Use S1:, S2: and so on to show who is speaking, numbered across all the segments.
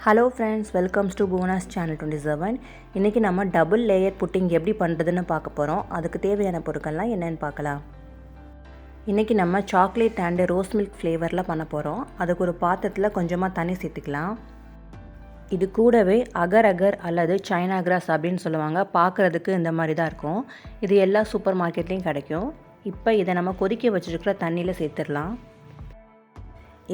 S1: Hello friends, welcomes to Bhuvana's channel 27. இன்றைக்கி நம்ம double layer pudding எப்படி பண்ணுறதுன்னு பார்க்க போகிறோம். அதுக்கு தேவையான பொருட்கள்லாம் என்னென்னு பார்க்கலாம். இன்றைக்கி நம்ம சாக்லேட் அண்டு ரோஸ் மில்க் ஃப்ளேவரில் பண்ண போகிறோம். அதுக்கு ஒரு பாத்திரத்தில் கொஞ்சமாக தண்ணி சேர்த்துக்கலாம். இது கூடவே அகர் அகர் அல்லது சைனா கிராஸ் அப்படின்னு சொல்லுவாங்க. பார்க்குறதுக்கு இந்த மாதிரி தான் இருக்கும். இது எல்லா சூப்பர் மார்க்கெட்லேயும் கிடைக்கும். இப்போ இதை நம்ம கொதிக்க வச்சுருக்கிற தண்ணியில் சேர்த்துடலாம்.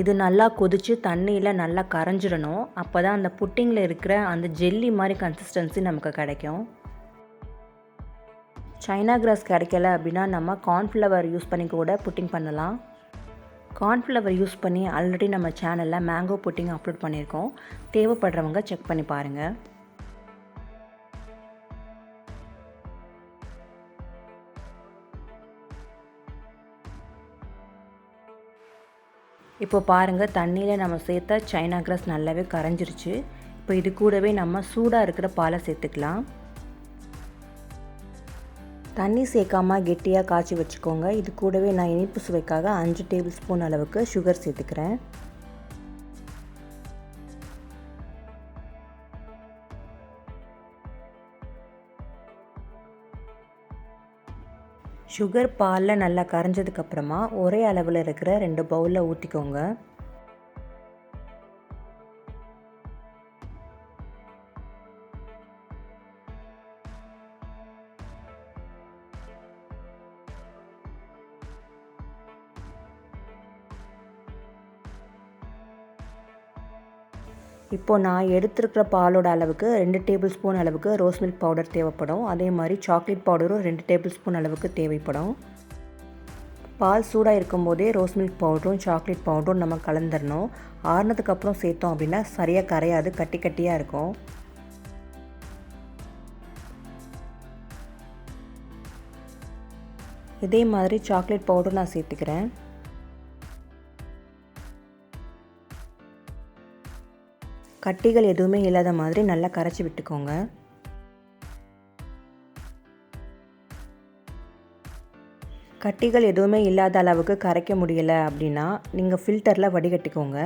S1: இது நல்லா கொதித்து தண்ணியில் நல்லா கரைஞ்சிடணும். அப்போ தான் அந்த புட்டிங்கில் இருக்கிற அந்த ஜெல்லி மாதிரி கன்சிஸ்டன்சி நமக்கு கிடைக்கும். சைனா கிராஸ் கிடைக்கல அப்படின்னா நம்ம கார்ன்ஃப்ளவர் யூஸ் பண்ணி கூட புட்டிங் பண்ணலாம். கார்ன்ஃப்ளவர் யூஸ் பண்ணி ஆல்ரெடி நம்ம சேனலில் மேங்கோ புட்டிங் அப்லோட் பண்ணியிருக்கோம். தேவைப்படுறவங்க செக் பண்ணி பாருங்கள். இப்போ பாருங்கள், தண்ணியில் நம்ம சேர்த்த சைனா கிராஸ் நல்லாவே கரைஞ்சிருச்சு. இப்போ இது கூடவே நம்ம சூடாக இருக்கிற பாலை சேர்த்துக்கலாம். தண்ணி சேர்க்காமல் கெட்டியாக காய்ச்சி வச்சுக்கோங்க. இது கூடவே நான் இனிப்பு சுவைக்காக 5 டேபிள் ஸ்பூன் அளவுக்கு சுகர் சேர்த்துக்கிறேன். சுகர் பாலில் நல்லா கரைஞ்சதுக்கப்புறமா ஒரே அளவில் இருக்கிற 2 பவுலில் ஊற்றிக்கோங்க. இப்போது நான் எடுத்துருக்கிற பாலோட அளவுக்கு 2 டேபிள் ஸ்பூன் அளவுக்கு ரோஸ் மில்க் பவுடர் தேவைப்படும். அதே மாதிரி சாக்லேட் பவுடரும் 2 டேபிள் ஸ்பூன் அளவுக்கு தேவைப்படும். பால் சூடாக இருக்கும்போதே ரோஸ் மில்க் பவுடரும் சாக்லேட் பவுடரும் நம்ம கலந்துடணும். ஆறுனதுக்கப்புறம் சேர்த்தோம் அப்படின்னா சரியாக கரையாது, கட்டி கட்டியாக இருக்கும். இதே மாதிரி சாக்லேட் பவுடரும் நான் சேர்த்துக்கிறேன். கட்டிகள் எதுவுமே இல்லாத மாதிரி நல்லா கரைச்சி விட்டுக்கோங்க. கட்டிகள் எதுவுமே இல்லாத அளவுக்கு கரைக்க முடியலை அப்படின்னா நீங்கள் ஃபில்டரில் வடிகட்டிக்கோங்க.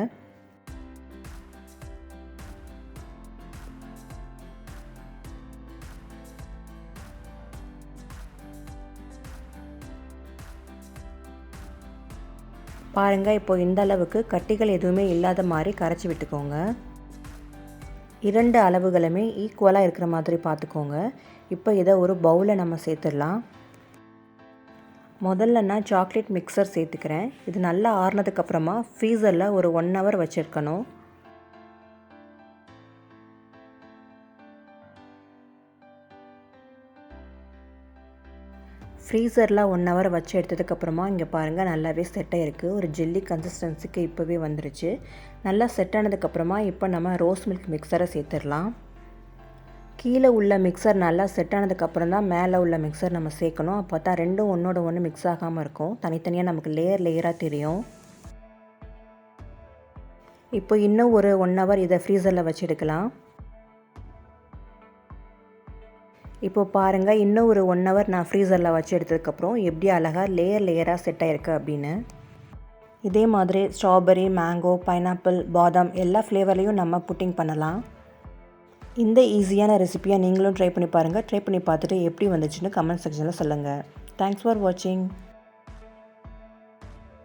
S1: பாருங்கள், இப்போ இந்த அளவுக்கு கட்டிகள் எதுவுமே இல்லாத மாதிரி கரைச்சி விட்டுக்கோங்க. 2 அளவுகளுமே ஈக்குவலாக இருக்கிற மாதிரி பார்த்துக்கோங்க. இப்போ இதை ஒரு பவுலில் நம்ம சேர்த்துடலாம். முதல்ல நான் சாக்லேட் மிக்சர் சேர்த்துக்கிறேன். இது நல்லா ஆறுனதுக்கப்புறமா ஃப்ரீசரில் ஒரு 1 ஹவர் வச்சுருக்கணும். ஃப்ரீசரில் 1 ஹவர் வச்சு எடுத்ததுக்கப்புறமா இங்கே பாருங்கள், நல்லாவே செட் ஆகிருக்கு. ஒரு ஜெல்லி கன்சிஸ்டன்சிக்கு இப்போவே வந்துருச்சு. நல்லா செட் ஆனதுக்கப்புறமா இப்போ நம்ம ரோஸ் மில்க் மிக்சரை சேர்த்துடலாம். கீழே உள்ள மிக்சர் நல்லா செட் ஆனதுக்கப்புறம் தான் மேலே உள்ள மிக்சர் நம்ம சேர்க்கணும். அப்போ தான் ரெண்டும் ஒன்றோட ஒன்று மிக்ஸ் ஆகாமல் இருக்கும். தனித்தனியாக நமக்கு லேயராக தெரியும். இப்போ இன்னும் ஒரு 1 ஹவர் இதை ஃப்ரீசரில் வச்சு எடுக்கலாம். இப்போது பாருங்கள், இன்னும் ஒரு 1 ஹவர் நான் ஃப்ரீசரில் வச்சு எடுத்ததுக்கப்புறம் எப்படி அழகாக லேயராக செட் ஆகிருக்கு அப்படின்னு. இதே மாதிரி ஸ்ட்ராபெரி, மேங்கோ, பைனாப்பிள், பாதாம் எல்லா ஃப்ளேவர்லேயும் நம்ம புட்டிங் பண்ணலாம். இந்த ஈஸியான ரெசிபியை நீங்களும் ட்ரை பண்ணி பாருங்கள். ட்ரை பண்ணி பார்த்துட்டு எப்படி வந்துச்சுன்னு கமெண்ட் செக்ஷனில் சொல்லுங்கள். தேங்க்ஸ் ஃபார் வாட்சிங்.